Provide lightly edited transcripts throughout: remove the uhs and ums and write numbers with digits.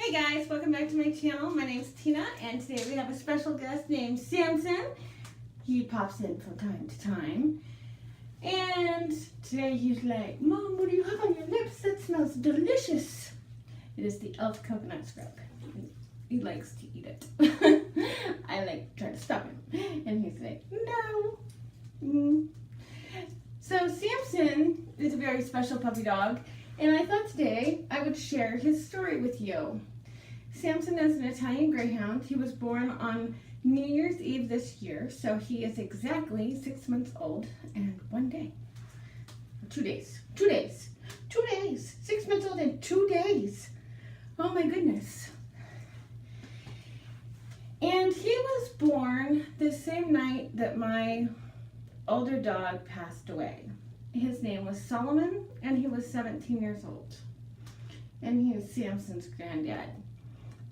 Hey guys, welcome back to my channel. My name's Tina, and today we have a special guest named Samson. He pops in from time to time. And today he's like, Mom, what do you have on your lips? That smells delicious. It is the elf coconut scrub. He likes to eat it. I like try to stop him. And he's like, no. So Samson is a very special puppy dog. And I thought today I would share his story with you. Samson is an Italian Greyhound. He was born on New Year's Eve this year, so he is exactly 6 months old and 1 day. 2 days. 2 days. 2 days. 6 months old and 2 days. Oh my goodness. And he was born the same night that my older dog passed away. His name was Solomon, and he was 17 years old. And he is Samson's granddad.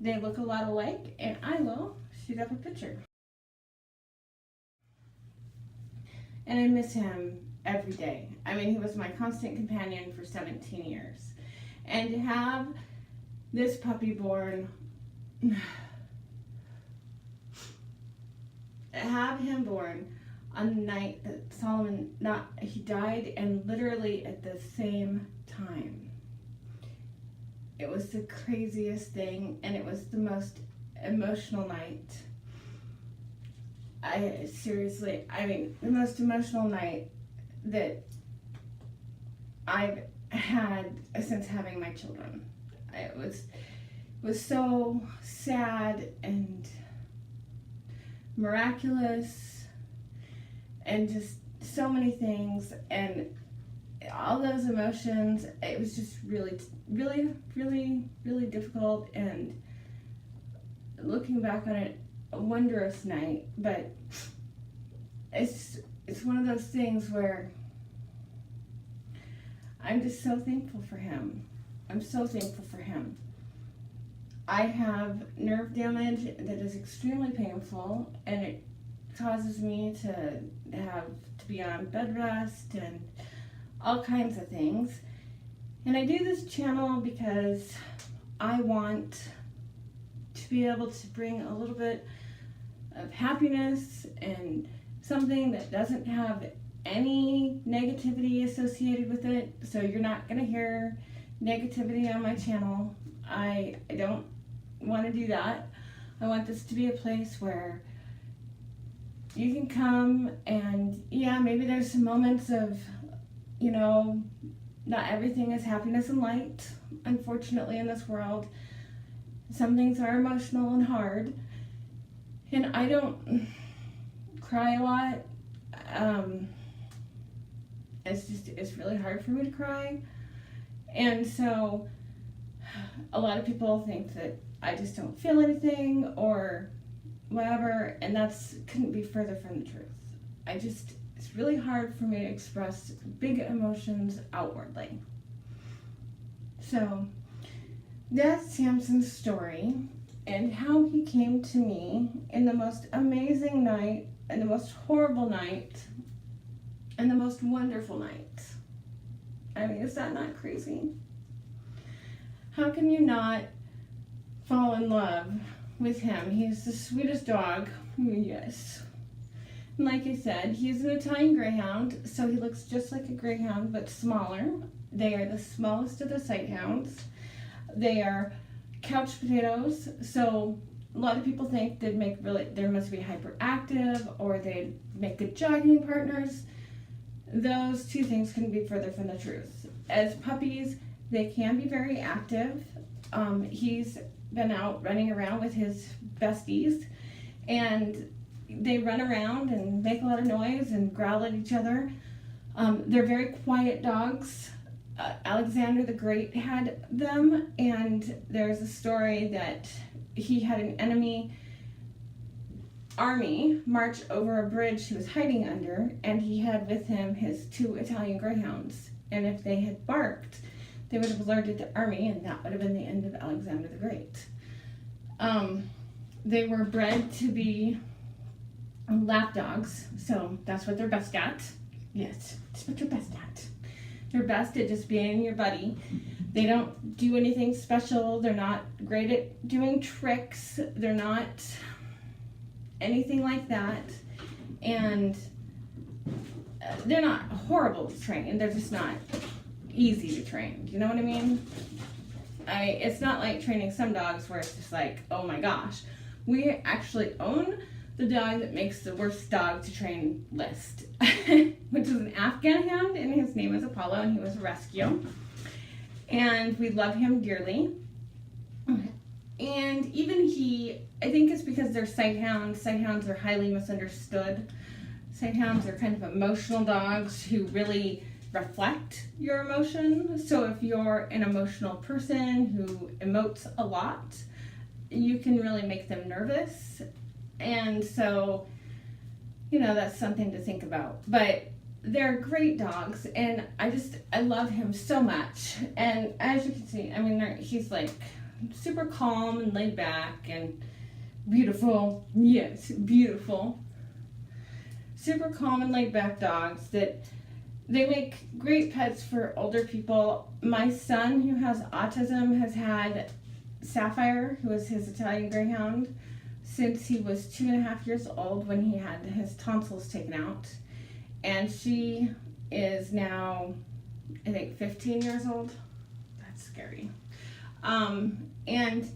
They look a lot alike, and I will shoot up a picture. And I miss him every day. I mean, he was my constant companion for 17 years. And to have this puppy born, have him born on the night that Solomon, he died, and literally at the same time. It was the craziest thing, and it was the most emotional night. The most emotional night that I've had since having my children. It was so sad and miraculous, and just so many things, and all those emotions. It was just really difficult, and looking back on it, a wondrous night. But it's one of those things where I'm just so thankful for him. I'm so thankful for him. I have nerve damage that is extremely painful, and it causes me to be on bed rest and all kinds of things. And I do this channel because I want to be able to bring a little bit of happiness and something that doesn't have any negativity associated with it. So you're not going to hear negativity on my channel. I don't want to do that. I want this to be a place where you can come, and yeah, maybe there's some moments of, not everything is happiness and light, unfortunately, in this world. Some things are emotional and hard, and I don't cry a lot. It's really hard for me to cry, and so a lot of people think that I just don't feel anything or whatever, and couldn't be further from the truth. It's really hard for me to express big emotions outwardly. So that's Samson's story, and how he came to me in the most amazing night, and the most horrible night, and the most wonderful night. I mean, is that not crazy? How can you not fall in love with him? He's the sweetest dog. Yes. And like I said, he's an Italian Greyhound, so he looks just like a Greyhound, but smaller. They are the smallest of the sighthounds. They are couch potatoes, so a lot of people think they must be hyperactive, or they make good jogging partners. Those two things couldn't be further from the truth. As puppies, they can be very active. He's been out running around with his besties, and they run around and make a lot of noise and growl at each other. They're very quiet dogs. Alexander the Great had them, and there's a story that he had an enemy army march over a bridge he was hiding under, and he had with him his 2 Italian Greyhounds, and if they had barked, they would have alerted the army, and that would have been the end of Alexander the Great. They were bred to be lap dogs, so that's what they're best at. Yes, that's what they're best at. They're best at just being your buddy. They don't do anything special. They're not great at doing tricks. They're not anything like that. And they're not horrible to train. They're just not easy to train. Do you know what I mean? It's not like training some dogs where it's just like, oh my gosh. We actually own the dog that makes the worst dog to train list, which is an Afghan hound, and his name is Apollo, and he was a rescue. And we love him dearly. And even I think it's because they're sight hounds. Sight hounds are highly misunderstood. Sight hounds are kind of emotional dogs who really reflect your emotion. So if you're an emotional person who emotes a lot, you can really make them nervous. And so, that's something to think about. But they're great dogs, and I love him so much. And as you can see, he's like super calm and laid back and beautiful. Yes, beautiful. Super calm and laid back dogs that they make great pets for older people. My son, who has autism, has had Sapphire, who is his Italian Greyhound, since he was 2.5 years old when he had his tonsils taken out. And she is now, I think, 15 years old. That's scary. And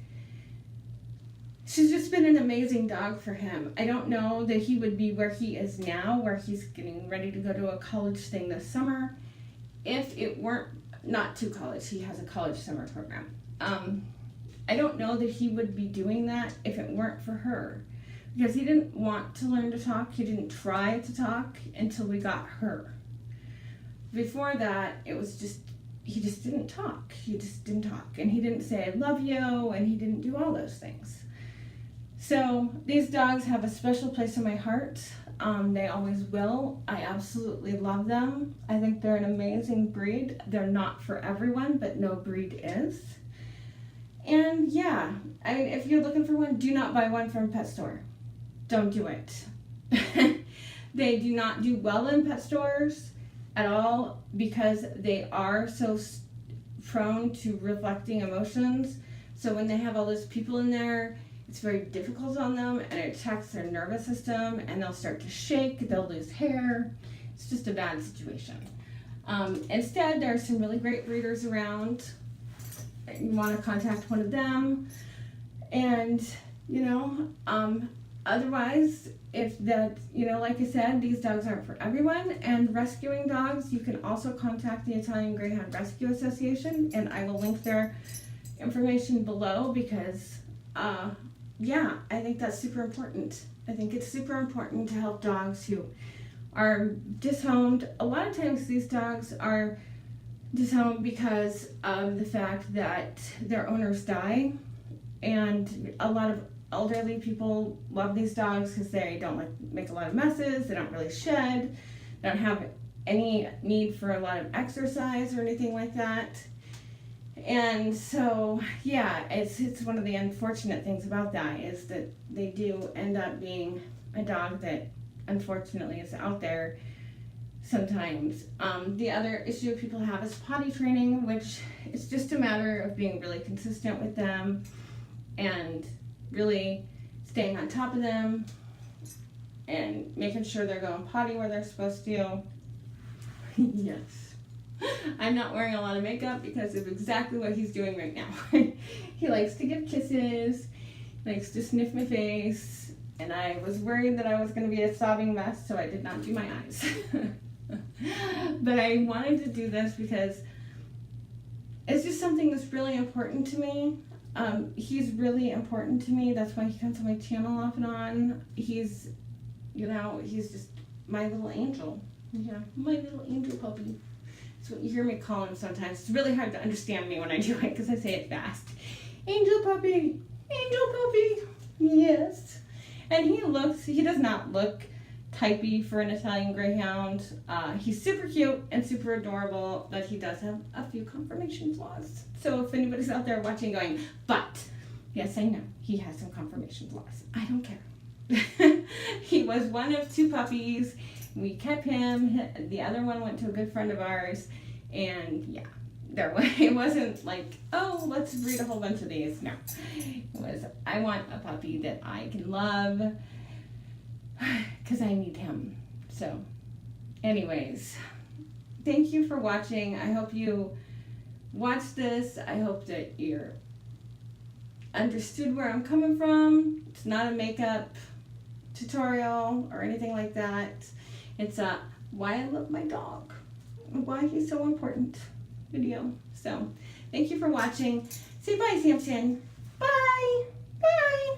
she's just been an amazing dog for him. I don't know that he would be where he is now, where he's getting ready to go to a college thing this summer, if it weren't, not to college, he has a college summer program. I don't know that he would be doing that if it weren't for her, because he didn't want to learn to talk. He didn't try to talk until we got her. Before that, it was just, he just didn't talk. He just didn't talk. And he didn't say, I love you, and he didn't do all those things. So these dogs have a special place in my heart. They always will. I absolutely love them. I think they're an amazing breed. They're not for everyone, but no breed is. And yeah, if you're looking for one, do not buy one from a pet store. Don't do it. They do not do well in pet stores at all because they are so prone to reflecting emotions. So when they have all those people in there, it's very difficult on them, and it attacks their nervous system, and they'll start to shake, they'll lose hair. It's just a bad situation. Instead, there are some really great breeders around. You want to contact one of them, and otherwise, if that, like I said, these dogs aren't for everyone. And rescuing dogs, you can also contact the Italian Greyhound Rescue Association, and I will link their information below because I think that's super important. I think it's super important to help dogs who are dishomed. A lot of times these dogs are dishomed because of the fact that their owners die, and a lot of elderly people love these dogs because they don't make a lot of messes, they don't really shed, they don't have any need for a lot of exercise or anything like that. And so, it's one of the unfortunate things about that is that they do end up being a dog that unfortunately is out there sometimes. The other issue people have is potty training, which is just a matter of being really consistent with them and really staying on top of them and making sure they're going potty where they're supposed to. Yes. I'm not wearing a lot of makeup because of exactly what he's doing right now. He likes to give kisses, likes to sniff my face, and I was worried that I was going to be a sobbing mess, so I did not do my eyes. But I wanted to do this because it's just something that's really important to me. He's really important to me. That's why he comes on my channel off and on. He's just my little angel. Yeah, my little angel puppy. That's what you hear me call him sometimes. It's really hard to understand me when I do it because I say it fast. Angel puppy, angel puppy, yes. And he does not look typey for an Italian Greyhound. He's super cute and super adorable, but he does have a few conformation flaws. So if anybody's out there watching going, but, yes, I know, he has some conformation flaws. I don't care. He was one of 2 puppies. We kept him. The other one went to a good friend of ours. And It wasn't like, oh, let's breed a whole bunch of these. No, it was, I want a puppy that I can love because I need him. So anyways, thank you for watching. I hope you watched this. I hope that you're understood where I'm coming from. It's not a makeup tutorial or anything like that. It's a why I love my dog, why he's so important video. So thank you for watching. Say bye, Samson. Bye. Bye.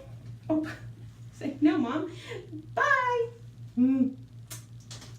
Oh, say no, Mom. Bye.